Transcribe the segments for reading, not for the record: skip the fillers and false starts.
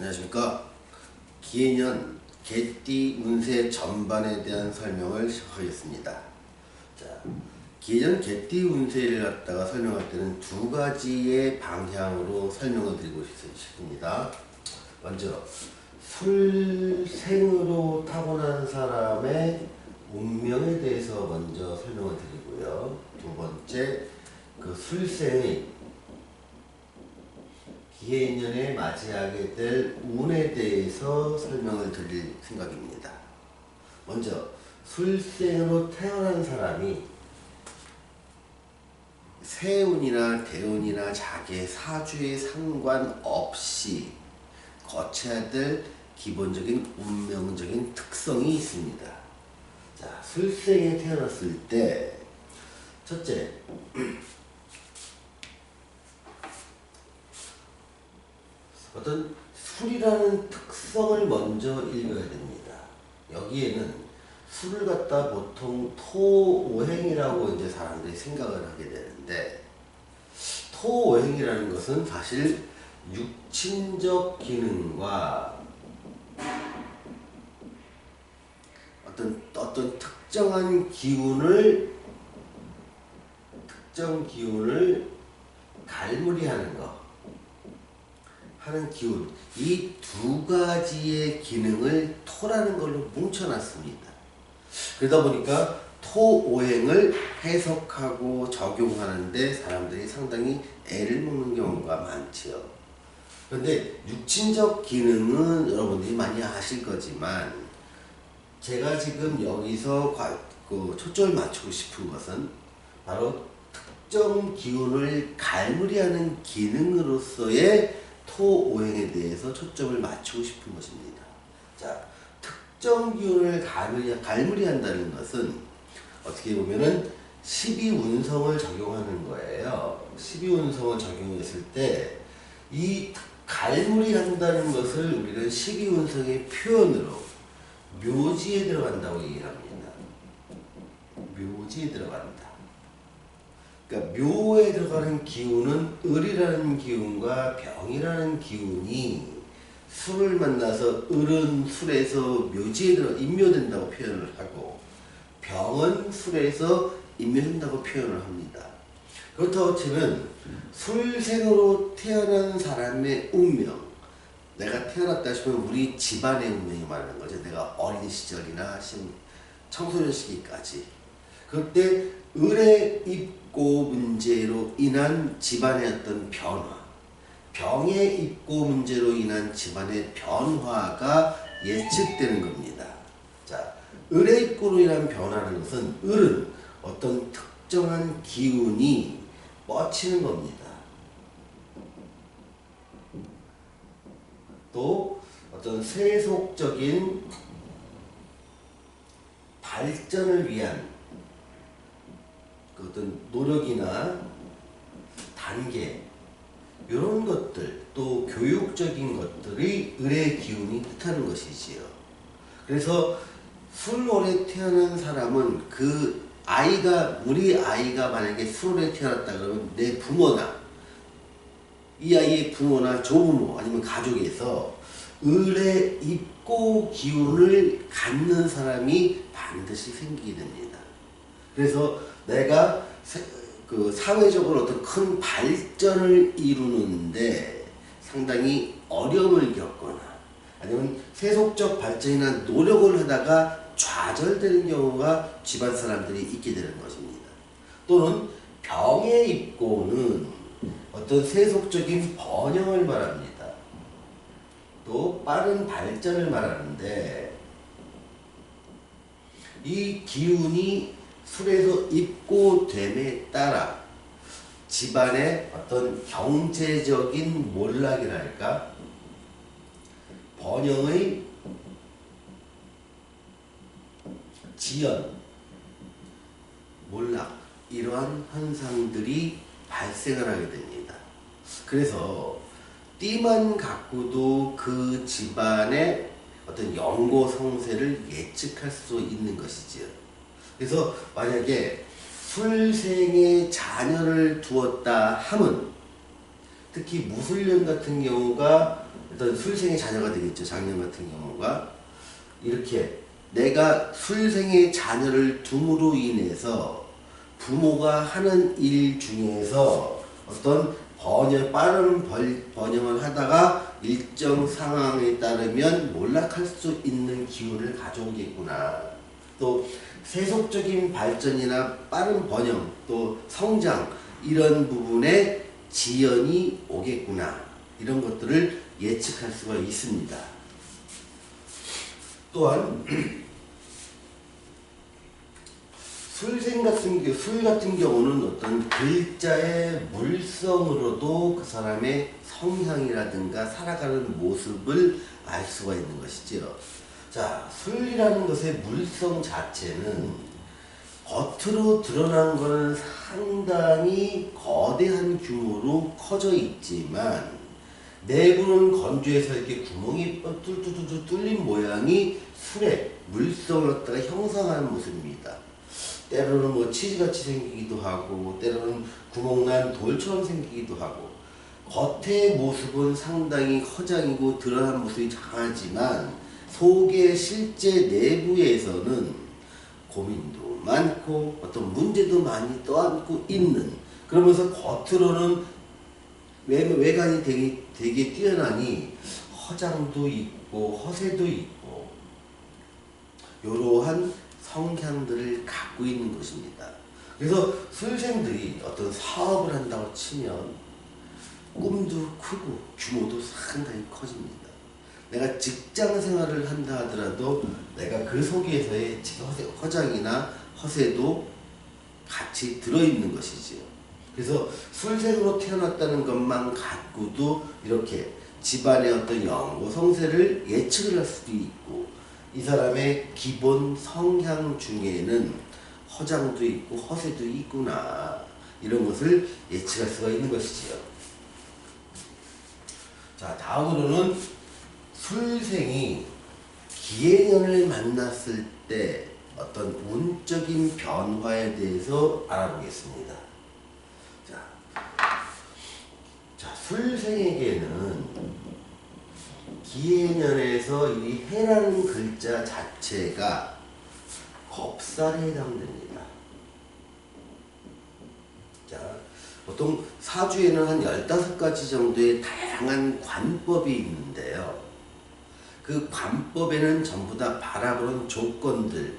안녕하십니까. 기해년 개띠 운세 전반에 대한 설명을 시작하겠습니다. 자, 기해년 개띠 운세를 갖다가 설명할 때는 두 가지의 방향으로 설명을 드리고 싶습니다. 먼저 술생으로 타고난 사람의 운명에 대해서 먼저 설명을 드리고요. 두 번째, 그 술생의 기해년에 맞이하게 될 운에 대해서 설명을 드릴 생각입니다. 먼저 술생으로 태어난 사람이 세운이나 대운이나 자기의 사주에 상관없이 거쳐야 될 기본적인 운명적인 특성이 있습니다. 자, 술생에 태어났을 때 첫째, 어떤 술이라는 특성을 먼저 읽어야 됩니다. 여기에는 술을 갖다 보통 토오행이라고 이제 사람들이 생각을 하게 되는데, 토오행이라는 것은 사실 육친적 기능과 어떤 특정 기운을 갈무리하는 것, 하는 기운, 이 두 가지의 기능을 토라는 걸로 뭉쳐놨습니다. 그러다 보니까 토오행을 해석하고 적용하는데 사람들이 상당히 애를 먹는 경우가 많지요. 그런데 육친적 기능은 여러분들이 많이 아실 거지만, 제가 지금 여기서 초점을 맞추고 싶은 것은 바로 특정 기운을 갈무리하는 기능으로서의 토오행에 대해서 초점을 맞추고 싶은 것입니다. 자, 특정 기운을 갈무리한다는 것은 어떻게 보면은 12운성을 적용하는 거예요. 12운성을 적용했을 때 이 갈무리한다는 것을 우리는 12운성의 표현으로 묘지에 들어간다고 얘기를 합니다. 묘지에 들어간다. 그러니까 묘에 들어가는 기운은 을이라는 기운과 병이라는 기운이 술을 만나서 을은 술에서 묘지에 들어 인묘된다고 표현을 하고, 병은 술에서 인묘된다고 표현을 합니다. 그렇다고 치면 술생으로 태어난 사람의 운명, 내가 태어났다 싶으면 우리 집안의 운명이 말하는 거죠. 내가 어린 시절이나 청소년 시기까지. 그때 을의 입고 문제로 인한 집안의 어떤 변화, 병의 입고 문제로 인한 집안의 변화가 예측되는 겁니다. 자, 을의 입고로 인한 변화라는 것은 을은 어떤 특정한 기운이 뻗치는 겁니다. 또 어떤 세속적인 발전을 위한 어떤 노력이나 단계, 이런 것들, 또 교육적인 것들이 을의 기운이 뜻하는 것이지요. 그래서 술월에 태어난 사람은 우리 아이가 만약에 술월에 태어났다 그러면 내 부모나 이 아이의 부모나 조부모 아니면 가족에서 을의 입고 기운을 갖는 사람이 반드시 생기게 됩니다. 그래서 내가 사회적으로 어떤 큰 발전을 이루는데 상당히 어려움을 겪거나 아니면 세속적 발전이나 노력을 하다가 좌절되는 경우가 집안 사람들이 있게 되는 것입니다. 또는 병의 입고는 어떤 세속적인 번영을 말합니다. 또 빠른 발전을 말하는데, 이 기운이 술에서 입고됨에 따라 집안의 어떤 경제적인 몰락이랄까, 번영의 지연, 몰락, 이러한 현상들이 발생을 하게 됩니다. 그래서 띠만 갖고도 그 집안의 어떤 연고성세를 예측할 수 있는 것이지요. 그래서 만약에 술생에 자녀를 두었다 함은 특히 무술년 같은 경우가 어떤 술생의 자녀가 되겠죠. 장년 같은 경우가 이렇게 내가 술생의 자녀를 둠으로 인해서 부모가 하는 일 중에서 어떤 빠른 번영을 하다가 일정 상황에 따르면 몰락할 수 있는 기운을 가져오겠구나. 또 세속적인 발전이나 빠른 번영, 또 성장 이런 부분에 지연이 오겠구나. 이런 것들을 예측할 수가 있습니다. 또한 술 같은 경우는 어떤 글자의 물성으로도 그 사람의 성향이라든가 살아가는 모습을 알 수가 있는 것이죠. 자, 술이라는 것의 물성 자체는 겉으로 드러난 것은 상당히 거대한 규모로 커져 있지만 내부는 건조해서 이렇게 구멍이 뚫뚫뚫 뚫린 모양이 술의 물성을 갖다가 형성하는 모습입니다. 때로는 뭐 치즈같이 생기기도 하고 때로는 구멍난 돌처럼 생기기도 하고 겉의 모습은 상당히 허장이고 드러난 모습이 작아지만 속의 실제 내부에서는 고민도 많고 어떤 문제도 많이 떠안고 있는, 그러면서 겉으로는 외관이 되게 뛰어나니 허장도 있고 허세도 있고 이러한 성향들을 갖고 있는 것입니다. 그래서 술생들이 어떤 사업을 한다고 치면 꿈도 크고 규모도 상당히 커집니다. 내가 직장 생활을 한다 하더라도 내가 그 속에서의 허장이나 허세도 같이 들어있는 것이지요. 그래서 술생으로 태어났다는 것만 갖고도 이렇게 집안의 어떤 영고 성세를 예측을 할 수도 있고, 이 사람의 기본 성향 중에는 허장도 있고 허세도 있구나, 이런 것을 예측할 수가 있는 것이지요. 자, 다음으로는 술생이 기해년을 만났을 때 어떤 운적인 변화에 대해서 알아보겠습니다. 자, 술생에게는 기해년에서 이 해라는 글자 자체가 겁살에 해당됩니다. 자, 보통 사주에는 한 15가지 정도의 다양한 관법이 있는데요. 그 관법에는 전부 다 바라보는 조건들,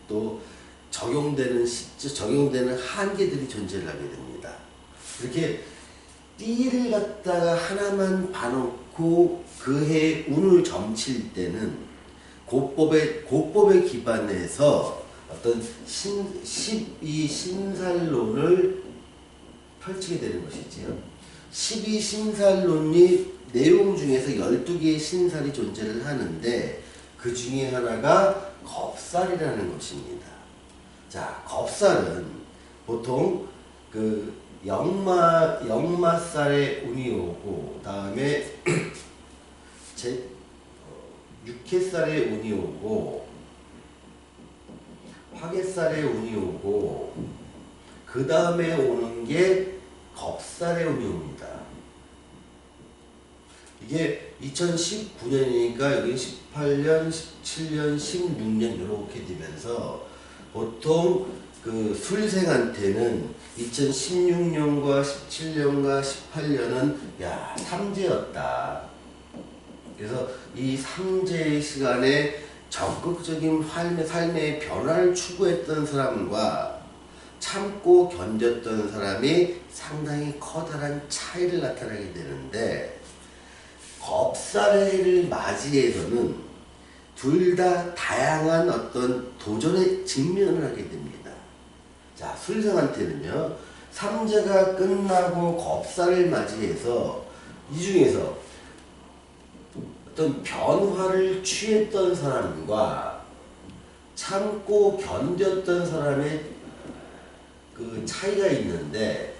또 적용되는 시점, 적용되는 한계들이 존재를 하게 됩니다. 이렇게 띠를 갖다가 하나만 봐놓고 그 해의 운을 점칠 때는 고법에 기반해서 어떤 12신살론을 펼치게 되는 것이지요. 12신살론이 내용 중에서 12개의 신살이 존재를 하는데 그 중에 하나가 겁살이라는 것입니다. 자, 겁살은 보통 그 역마살의 운이 오고, 다음에 육해살의 운이 오고, 화개살의 운이 오고, 그 다음에 오는 게 겁살의 운이 옵니다. 이게 2019년이니까 여기 18년, 17년, 16년 이렇게 되면서 보통 그 술생한테는 2016년과 17년과 18년은 야, 삼재였다. 그래서 이 삼재의 시간에 적극적인 삶의 변화를 추구했던 사람과 참고 견뎠던 사람이 상당히 커다란 차이를 나타나게 되는데, 겁살해를 맞이해서는 둘 다 다양한 어떤 도전에 직면을 하게 됩니다. 자, 술생한테는요, 삼재가 끝나고 겁살을 맞이해서 이 중에서 어떤 변화를 취했던 사람과 참고 견뎠던 사람의 그 차이가 있는데,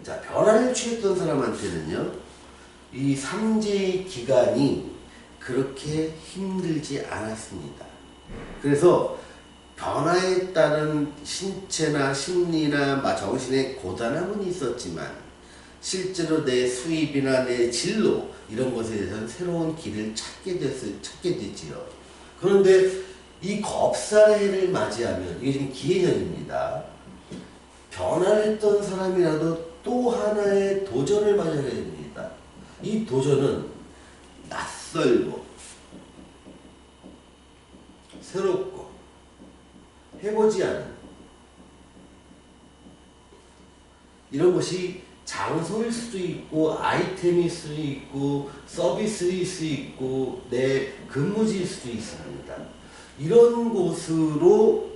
자, 변화를 취했던 사람한테는요, 이 삼재의 기간이 그렇게 힘들지 않았습니다. 그래서 변화에 따른 신체나 심리나 정신의 고단함은 있었지만 실제로 내 수입이나 내 진로 이런 것에 대해서는 새로운 길을 찾게 되지요. 그런데 이 겁살의 해를 맞이하면 이게 지금 기해년입니다. 변화했던 사람이라도 또 하나의 도전을 맞이하게 됩니다. 이 도전은 낯설고 새롭고 해보지 않은 이런 것이 장소일 수도 있고 아이템일 수도 있고 서비스일 수도 있고 내 근무지일 수도 있습니다. 이런 곳으로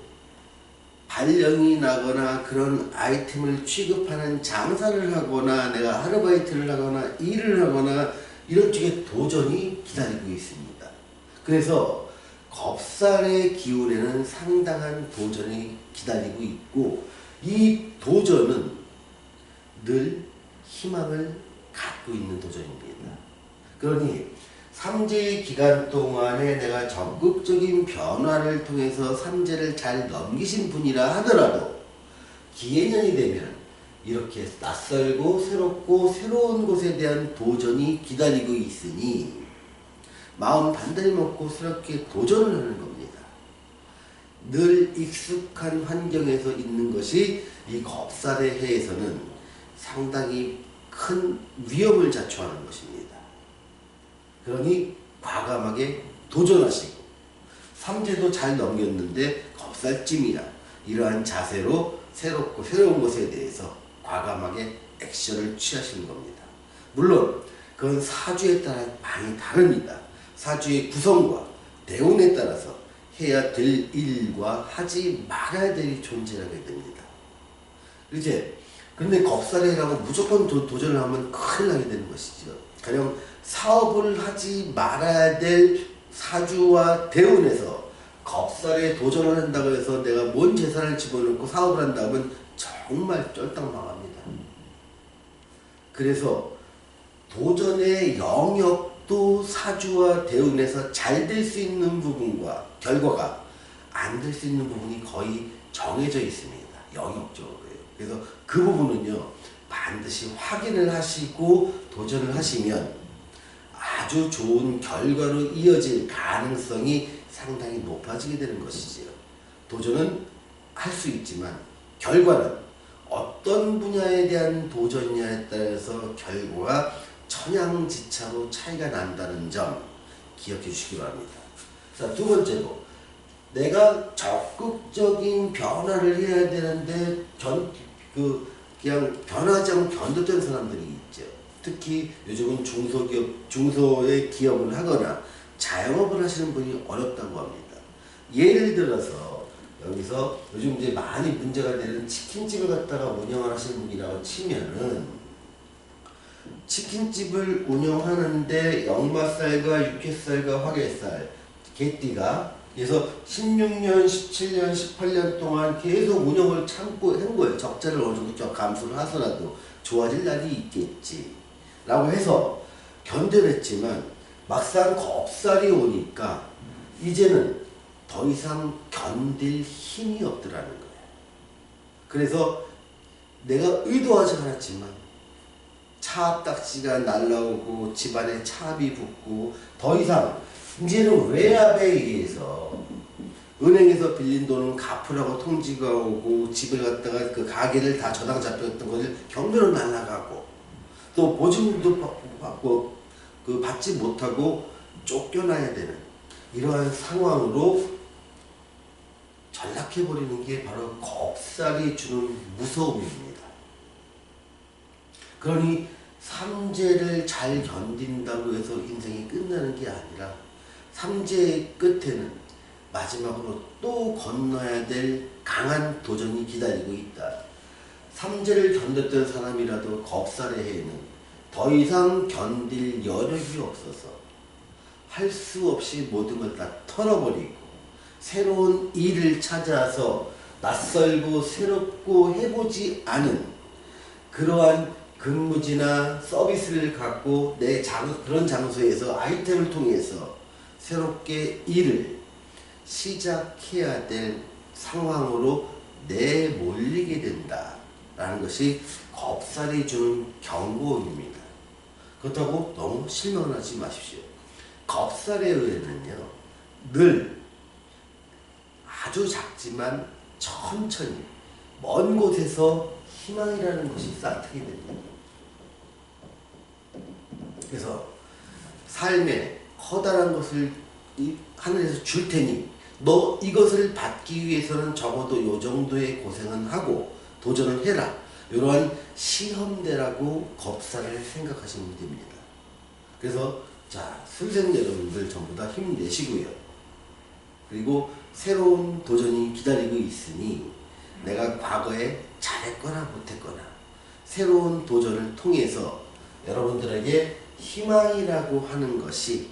발령이 나거나 그런 아이템을 취급하는 장사를 하거나 내가 아르바이트를 하거나 일을 하거나 이런 쪽에 도전이 기다리고 있습니다. 그래서 겁살의 기운에는 상당한 도전이 기다리고 있고 이 도전은 늘 희망을 갖고 있는 도전입니다. 그러니 삼재의 기간 동안에 내가 적극적인 변화를 통해서 삼재를 잘 넘기신 분이라 하더라도 기해년이 되면 이렇게 낯설고 새롭고 새로운 곳에 대한 도전이 기다리고 있으니 마음 단단히 먹고 새롭게 도전을 하는 겁니다. 늘 익숙한 환경에서 있는 것이 이 겁살의 해에서는 상당히 큰 위험을 자초하는 것입니다. 그러니 과감하게 도전하시고 삼재도 잘 넘겼는데 겁살찜이야 이러한 자세로 새롭고 새로운 것에 대해서 과감하게 액션을 취하시는 겁니다. 물론 그건 사주에 따라 많이 다릅니다. 사주의 구성과 대운에 따라서 해야 될 일과 하지 말아야 될 존재라게 됩니다. 이제 근데 겁살해라고 무조건 도전을 하면 큰일 나게 되는 것이죠. 가령 사업을 하지 말아야 될 사주와 대운에서 겁살에 도전을 한다고 해서 내가 뭔 재산을 집어넣고 사업을 한다면 정말 쫄딱 망합니다. 그래서 도전의 영역도 사주와 대운에서 잘 될 수 있는 부분과 결과가 안 될 수 있는 부분이 거의 정해져 있습니다. 영역적으로요. 그래서 그 부분은요 반드시 확인을 하시고 도전을 하시면 아주 좋은 결과로 이어질 가능성이 상당히 높아지게 되는 것이지요. 도전은 할 수 있지만 결과는 어떤 분야에 대한 도전이냐에 따라서 결과가 천양지차로 차이가 난다는 점 기억해 주시기 바랍니다. 자, 두 번째로 내가 적극적인 변화를 해야 되는데 그냥 변하지 않고 견뎠던 사람들이 있죠. 특히 요즘은 중소의 기업을 하거나 자영업을 하시는 분이 어렵다고 합니다. 예를 들어서 여기서 요즘 이제 많이 문제가 되는 치킨집을 갖다가 운영을 하시는 분이라고 치면은 치킨집을 운영하는데 역마살과 육회살과 화개살, 개띠가 그래서 16년, 17년, 18년 동안 계속 운영을 참고 한 거예요. 적자를 어느 정도 좀 감수를 하더라도 좋아질 날이 있겠지 라고 해서 견뎌냈지만 막상 겁살이 오니까 이제는 더 이상 견딜 힘이 없더라는 거예요. 그래서 내가 의도하지 않았지만 차압딱지가 날라오고 집안에 차압이 붙고 더 이상 이제는 외압에 의해서 은행에서 빌린 돈은 갚으라고 통지가 오고 집을 갖다가 그 가게를 다 저당 잡혔던 것을 경매로 날아가고 또 보증도 받고 받지 못하고 쫓겨나야 되는 이러한 상황으로 전락해버리는 게 바로 겁살이 주는 무서움입니다. 그러니 삼재를 잘 견딘다고 해서 인생이 끝나는 게 아니라 삼재의 끝에는 마지막으로 또 건너야 될 강한 도전이 기다리고 있다. 삼재를 견뎠던 사람이라도 겁살의 해에는 더 이상 견딜 여력이 없어서 할 수 없이 모든 걸 다 털어버리고 새로운 일을 찾아서 낯설고 새롭고 해보지 않은 그러한 근무지나 서비스를 갖고 그런 장소에서 아이템을 통해서 새롭게 일을 시작해야 될 상황으로 내몰리게 된다. 라는 것이 겁살이 주는 경고음입니다. 그렇다고 너무 실망하지 마십시오. 겁살에 의해는요, 늘 아주 작지만 천천히 먼 곳에서 희망이라는 것이 싹트게 됩니다. 그래서 삶에 커다란 것을 하늘에서 줄 테니 너 이것을 받기 위해서는 적어도 요 정도의 고생은 하고 도전을 해라. 이러한 시험대라고 겁살을 생각하시면 됩니다. 그래서 자, 수생 여러분들 전부 다 힘내시고요. 그리고 새로운 도전이 기다리고 있으니 내가 과거에 잘했거나 못했거나 새로운 도전을 통해서 여러분들에게 희망이라고 하는 것이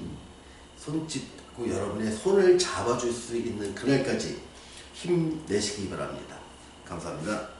손짓고 여러분의 손을 잡아줄 수 있는 그날까지 힘내시기 바랍니다. 감사합니다.